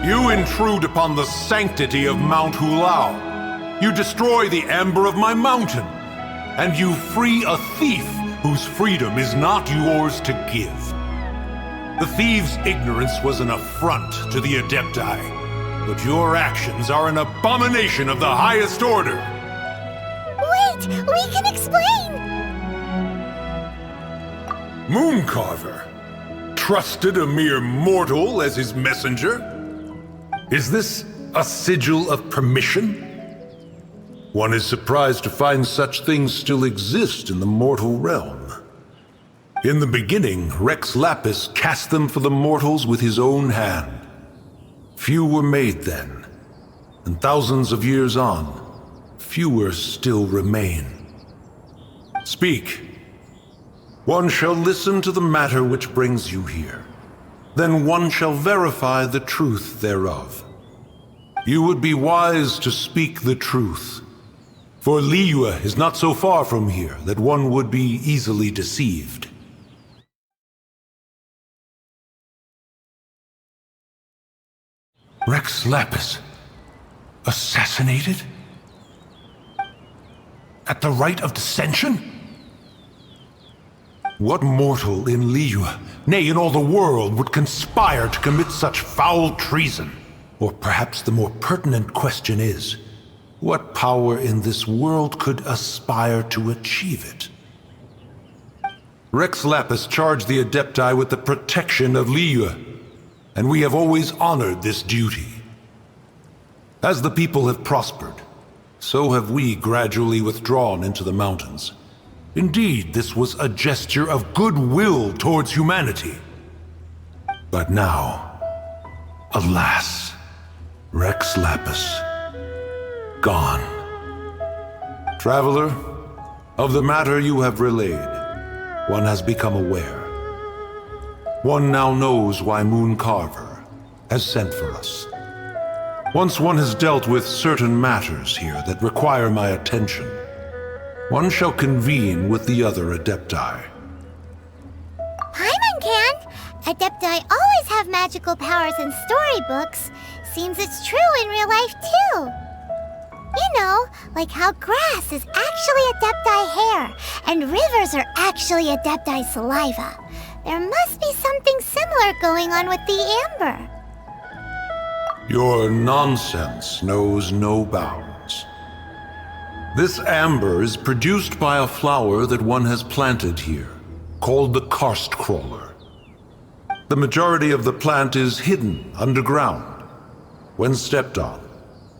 You intrude upon the sanctity of Mount Hulao. You destroy the amber of my mountain. And you free a thief whose freedom is not yours to give. The thief's ignorance was an affront to the Adepti, but your actions are an abomination of the highest order. Wait, we can explain! Mooncarver trusted a mere mortal as his messenger? Is this a sigil of permission? One is surprised to find such things still exist in the mortal realm. In the beginning, Rex Lapis cast them for the mortals with his own hand. Few were made then, and thousands of years on, fewer still remain. Speak. One shall listen to the matter which brings you here. Then one shall verify the truth thereof. You would be wise to speak the truth. For Liyue is not so far from here that one would be easily deceived. Rex Lapis? Assassinated? At the rite of dissension? What mortal in Liyue, nay, in all the world, would conspire to commit such foul treason? Or perhaps the more pertinent question is, what power in this world could aspire to achieve it? Rex Lapis charged the Adepti with the protection of Liyue, and we have always honored this duty. As the people have prospered, so have we gradually withdrawn into the mountains. Indeed, this was a gesture of goodwill towards humanity. But now, alas, Rex Lapis, gone. Traveler, of the matter you have relayed, one has become aware. One now knows why Mooncarver has sent for us. Once one has dealt with certain matters here that require my attention, one shall convene with the other Adepti. Paimon can! Adepti always have magical powers in storybooks. Seems it's true in real life, too. You know, like how grass is actually Adepti hair, and rivers are actually Adepti saliva. There must be something similar going on with the amber. Your nonsense knows no bounds. This amber is produced by a flower that one has planted here, called the Karst crawler. The majority of the plant is hidden underground. When stepped on,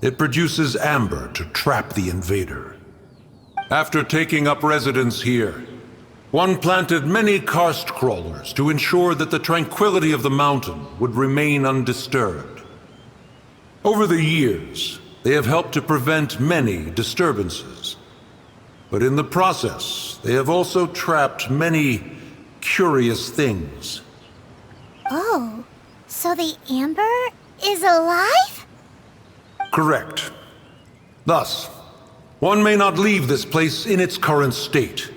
it produces amber to trap the invader. After taking up residence here, one planted many karst crawlers to ensure that the tranquility of the mountain would remain undisturbed. Over the years, they have helped to prevent many disturbances. But in the process, they have also trapped many curious things. Oh, so the amber is alive? Correct. Thus, one may not leave this place in its current state,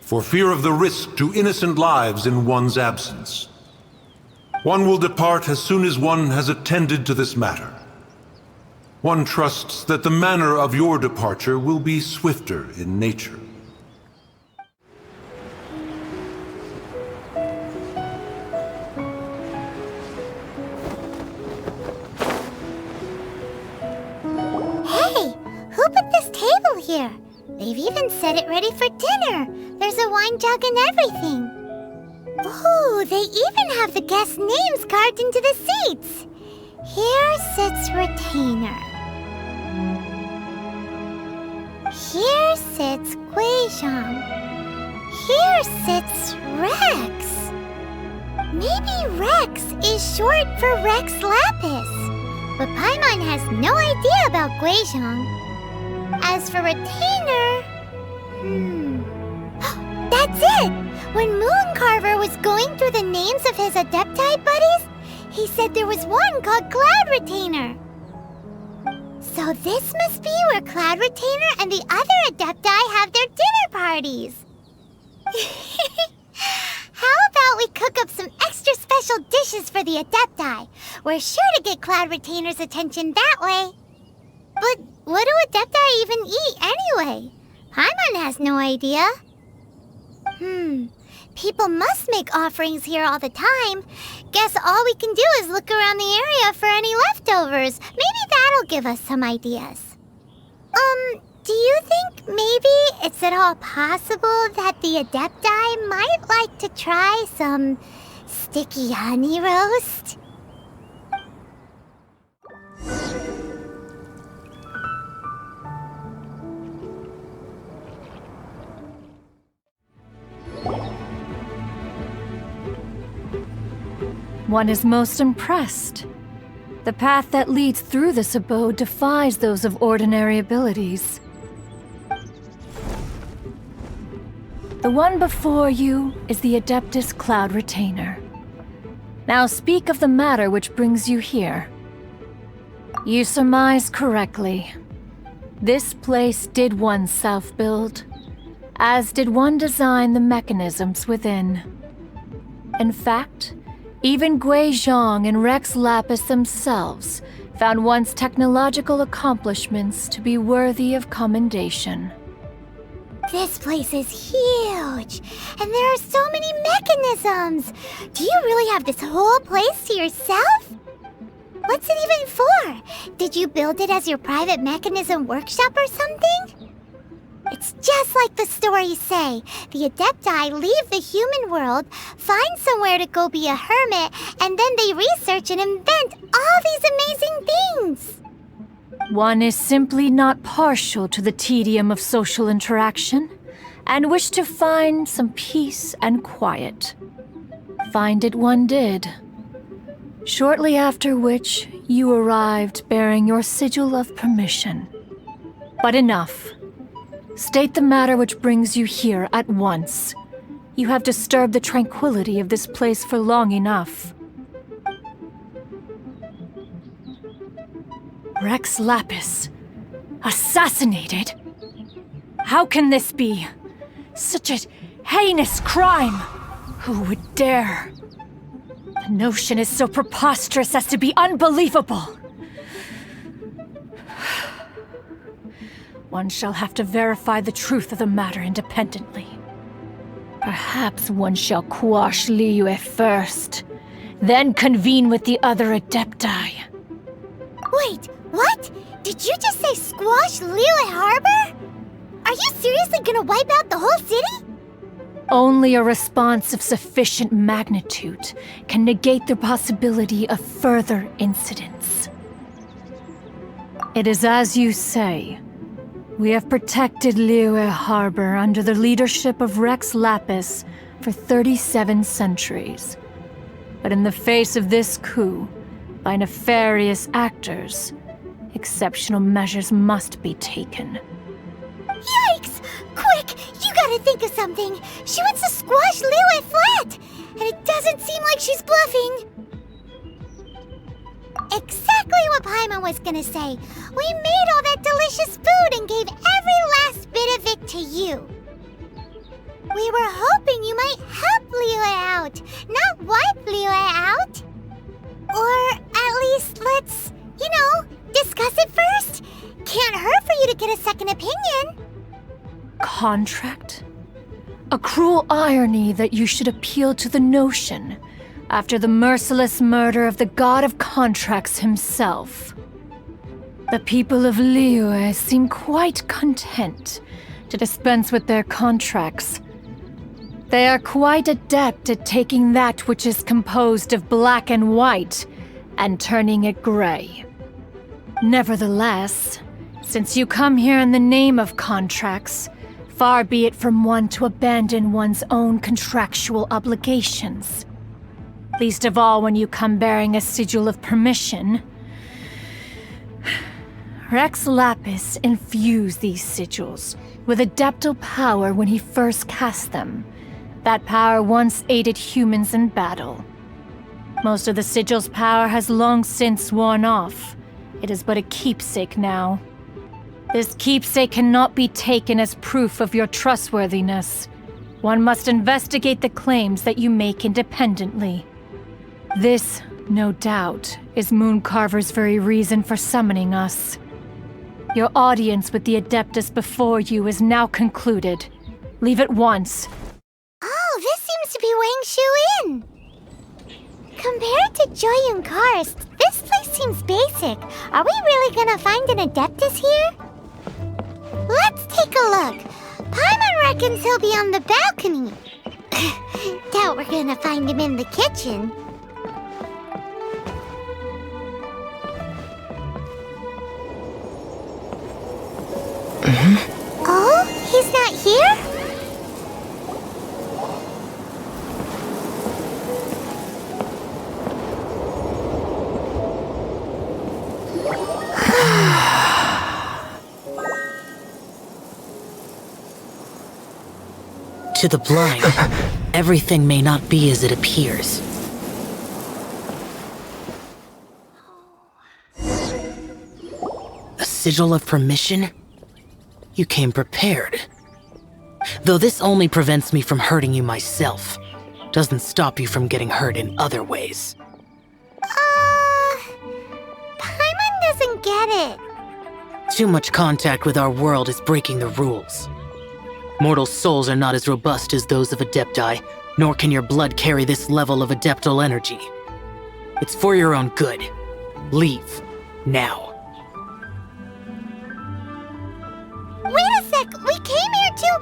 for fear of the risk to innocent lives in one's absence. One will depart as soon as one has attended to this matter. One trusts that the manner of your departure will be swifter in nature. Hey, who put this table here? They've even set it ready for dinner. There's a wine jug and everything. Ooh, they even have the guests' names carved into the seats. Here sits Retainer. Here sits Guizhong. Here sits Rex. Maybe Rex is short for Rex Lapis. But Paimon has no idea about Guizhong. As for Retainer... That's it! When Mooncarver was going through the names of his Adepti buddies, he said there was one called Cloud Retainer. So this must be where Cloud Retainer and the other Adepti have their dinner parties. How about we cook up some extra special dishes for the Adepti? We're sure to get Cloud Retainer's attention that way. But what do Adepti even eat anyway? Paimon has no idea. People must make offerings here all the time. Guess all we can do is look around the area for any leftovers. Maybe that'll give us some ideas. Do you think maybe it's at all possible that the Adepti might like to try some sticky honey roast? One is most impressed. The path that leads through this abode defies those of ordinary abilities. The one before you is the Adeptus Cloud Retainer. Now speak of the matter which brings you here. You surmise correctly. This place did one self-build, as did one design the mechanisms within. In fact, even Guizhong and Rex Lapis themselves found one's technological accomplishments to be worthy of commendation. This place is huge, and there are so many mechanisms. Do you really have this whole place to yourself? What's it even for? Did you build it as your private mechanism workshop or something? It's just like the stories say. The Adepti leave the human world, find somewhere to go be a hermit, and then they research and invent all these amazing things. One is simply not partial to the tedium of social interaction, and wished to find some peace and quiet. Find it one did. Shortly after which, you arrived bearing your sigil of permission. But enough. State the matter which brings you here at once. You have disturbed the tranquility of this place for long enough. Rex Lapis. Assassinated? How can this be? Such a heinous crime! Who would dare? The notion is so preposterous as to be unbelievable. One shall have to verify the truth of the matter independently. Perhaps one shall quash Liyue first, then convene with the other Adepti. Wait, what? Did you just say squash Liyue Harbor? Are you seriously gonna wipe out the whole city? Only a response of sufficient magnitude can negate the possibility of further incidents. It is as you say. We have protected Liyue Harbor under the leadership of Rex Lapis for 37 centuries. But in the face of this coup, by nefarious actors, exceptional measures must be taken. Yikes! Quick, you gotta think of something. She wants to squash Liyue flat, and it doesn't seem like she's bluffing. Exactly what Paimon was gonna say. We made all that delicious food and gave every last bit of it to you. We were hoping you might help Liyue out, not wipe Liyue out. Or at least let's, discuss it first. Can't hurt for you to get a second opinion. Contract? A cruel irony that you should appeal to the notion after the merciless murder of the god of contracts himself. The people of Liyue seem quite content to dispense with their contracts. They are quite adept at taking that which is composed of black and white and turning it gray. Nevertheless, since you come here in the name of contracts, far be it from one to abandon one's own contractual obligations. Least of all when you come bearing a sigil of permission. Rex Lapis infused these sigils with adeptal power when he first cast them. That power once aided humans in battle. Most of the sigil's power has long since worn off. It is but a keepsake now. This keepsake cannot be taken as proof of your trustworthiness. One must investigate the claims that you make independently. This no doubt, is Mooncarver's very reason for summoning us. Your audience with the Adeptus before you is now concluded. Leave at once. Oh, this seems to be Wang Shu Inn. Compared to Jueyen Karst, this place seems basic. Are we really gonna find an Adeptus here? Let's take a look. Paimon reckons he'll be on the balcony. Doubt we're gonna find him in the kitchen. Oh, he's not here? To the blind, everything may not be as it appears. A sigil of permission? You came prepared. Though this only prevents me from hurting you myself, doesn't stop you from getting hurt in other ways. Paimon doesn't get it. Too much contact with our world is breaking the rules. Mortal souls are not as robust as those of Adepti, nor can your blood carry this level of adeptal energy. It's for your own good. Leave. Now. Wait a sec, we came here to...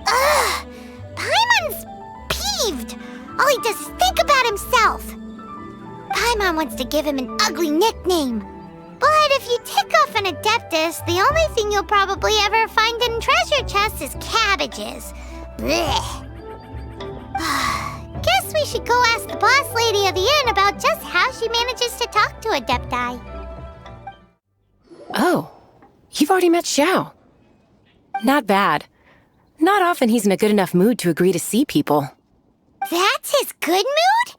Ugh! Paimon's peeved! All he does is think about himself! Paimon wants to give him an ugly nickname. But if you tick off an Adeptus, the only thing you'll probably ever find in treasure chests is cabbages. Blech. Guess we should go ask the boss lady of the inn about just how she manages to talk to Adepti. Oh, you've already met Xiao. Not bad. Not often he's in a good enough mood to agree to see people. That's his good mood?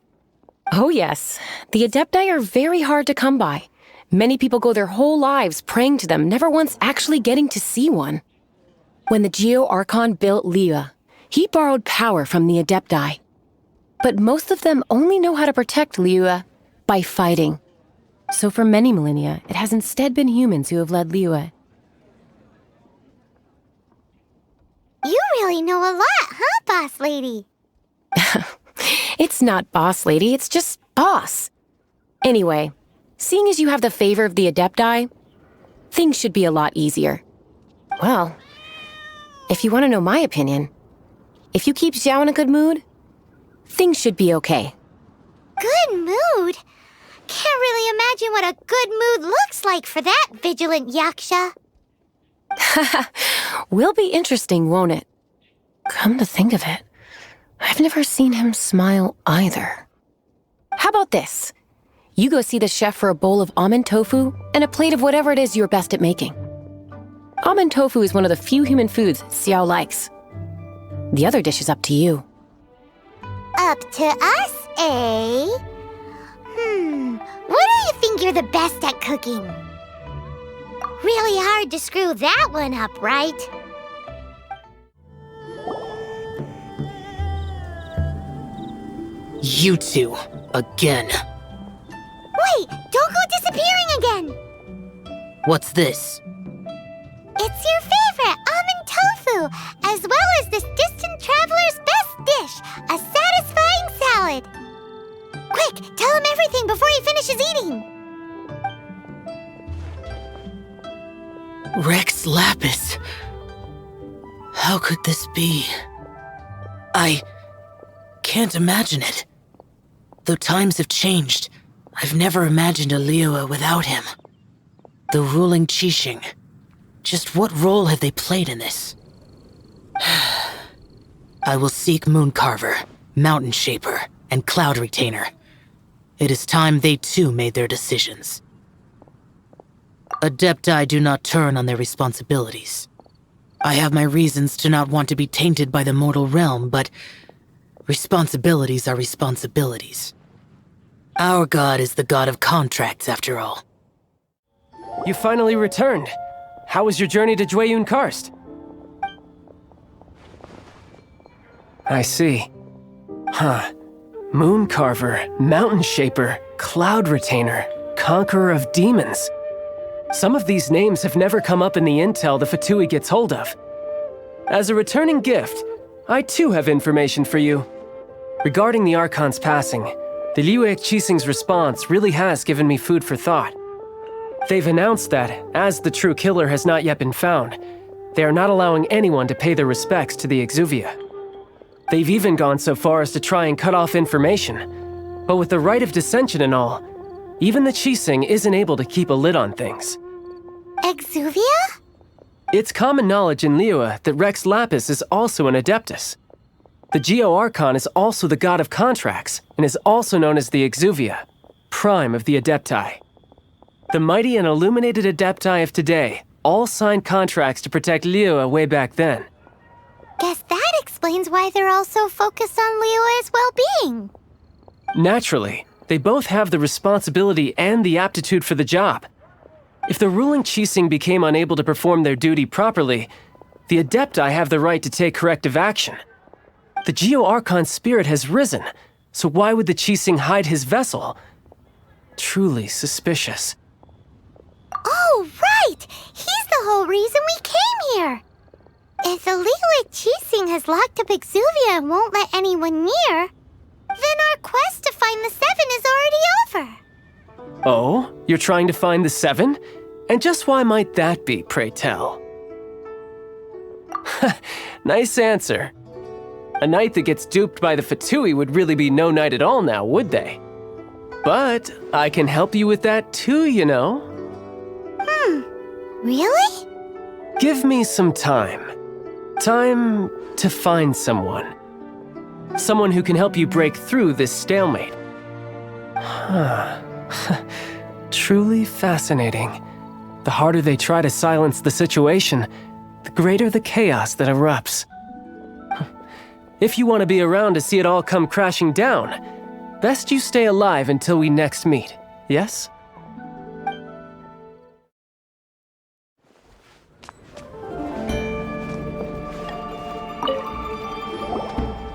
Oh yes, the Adepti are very hard to come by. Many people go their whole lives praying to them, never once actually getting to see one. When the Geo-Archon built Liyue, he borrowed power from the Adepti. But most of them only know how to protect Liyue by fighting. So for many millennia, it has instead been humans who have led Liyue. You really know a lot, huh, boss lady? It's not boss lady, it's just boss. Anyway, seeing as you have the favor of the Adepti, things should be a lot easier. Well, if you want to know my opinion, if you keep Xiao in a good mood, things should be okay. Good mood? Can't really imagine what a good mood looks like for that vigilant yaksha. Will be interesting, won't it? Come to think of it, I've never seen him smile either. How about this? You go see the chef for a bowl of almond tofu and a plate of whatever it is you're best at making. Almond tofu is one of the few human foods Xiao likes. The other dish is up to you. Up to us, eh? What do you think you're the best at cooking? Really hard to screw that one up, right? You two, again. Wait, don't go disappearing again! What's this? It's your favorite, almond tofu, as well as this distant traveler's best dish, a satisfying salad. Quick, tell him everything before he finishes eating. Rex Lapis. How could this be? I can't imagine it. Though times have changed, I've never imagined a Liyue without him. The ruling Qixing. Just what role have they played in this? I will seek Mooncarver, Mountain Shaper, and Cloud Retainer. It is time they too made their decisions. Adepti do not turn on their responsibilities. I have my reasons to not want to be tainted by the mortal realm, but responsibilities are responsibilities. Our god is the god of contracts, after all. You finally returned. How was your journey to Jueyen Karst? I see. Huh. Moon Carver, Mountain Shaper, Cloud Retainer, Conqueror of Demons. Some of these names have never come up in the intel the Fatui gets hold of. As a returning gift, I too have information for you. Regarding the Archon's passing, the Liyue Qixing's response really has given me food for thought. They've announced that, as the true killer has not yet been found, they are not allowing anyone to pay their respects to the Exuvia. They've even gone so far as to try and cut off information. But with the right of dissension and all, even the Qixing isn't able to keep a lid on things. Exuvia? It's common knowledge in Liyue that Rex Lapis is also an Adeptus. The Geo-Archon is also the god of contracts, and is also known as the Exuvia, prime of the Adepti. The mighty and illuminated Adepti of today all signed contracts to protect Liyue way back then. Guess that explains why they're all so focused on Liyue's well-being. Naturally, they both have the responsibility and the aptitude for the job. If the ruling Qixing became unable to perform their duty properly, the Adepti have the right to take corrective action. The Geo-Archon's spirit has risen, so why would the Qixing hide his vessel? Truly suspicious. Oh, right! He's the whole reason we came here! If the Liyue Qixing has locked up Exuvia and won't let anyone near, then our quest to find the Seven is already over. Oh, you're trying to find the Seven? And just why might that be, pray tell? Nice answer. A knight that gets duped by the Fatui would really be no knight at all now, would they? But I can help you with that too, you know. Really? Give me some time. Time to find someone. Someone who can help you break through this stalemate. Truly fascinating. The harder they try to silence the situation, the greater the chaos that erupts. If you want to be around to see it all come crashing down, best you stay alive until we next meet, yes?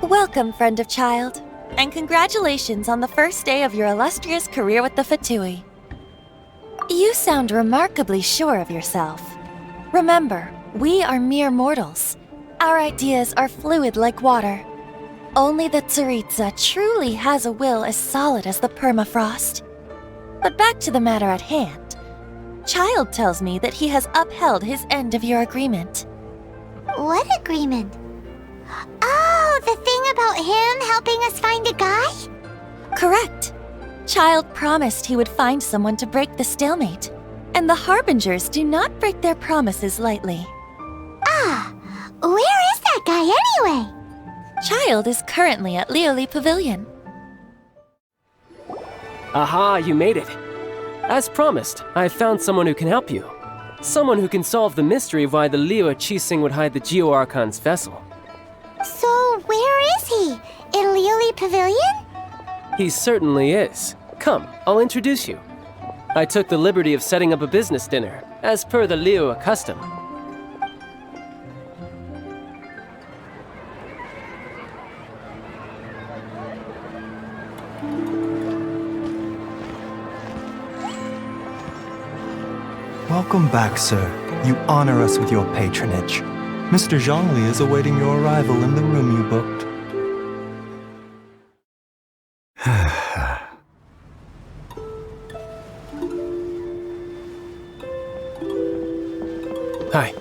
Welcome, friend of child, and congratulations on the first day of your illustrious career with the Fatui. You sound remarkably sure of yourself. Remember, we are mere mortals. Our ideas are fluid like water. Only the Tsaritsa truly has a will as solid as the permafrost. But back to the matter at hand. Child tells me that he has upheld his end of your agreement. What agreement? Oh, the thing about him helping us find a guy? Correct. Child promised he would find someone to break the stalemate. And the Harbingers do not break their promises lightly. Ah, where is that guy anyway? Child is currently at Liyue Pavilion. Aha, you made it. As promised, I've found someone who can help you. Someone who can solve the mystery of why the Liyue Qixing would hide the Geo-Archon's vessel. So where is he? In Liyue Pavilion? He certainly is. Come, I'll introduce you. I took the liberty of setting up a business dinner, as per the Liyue custom. Welcome back, sir. You honor us with your patronage. Mr. Zhongli is awaiting your arrival in the room you booked. Hi.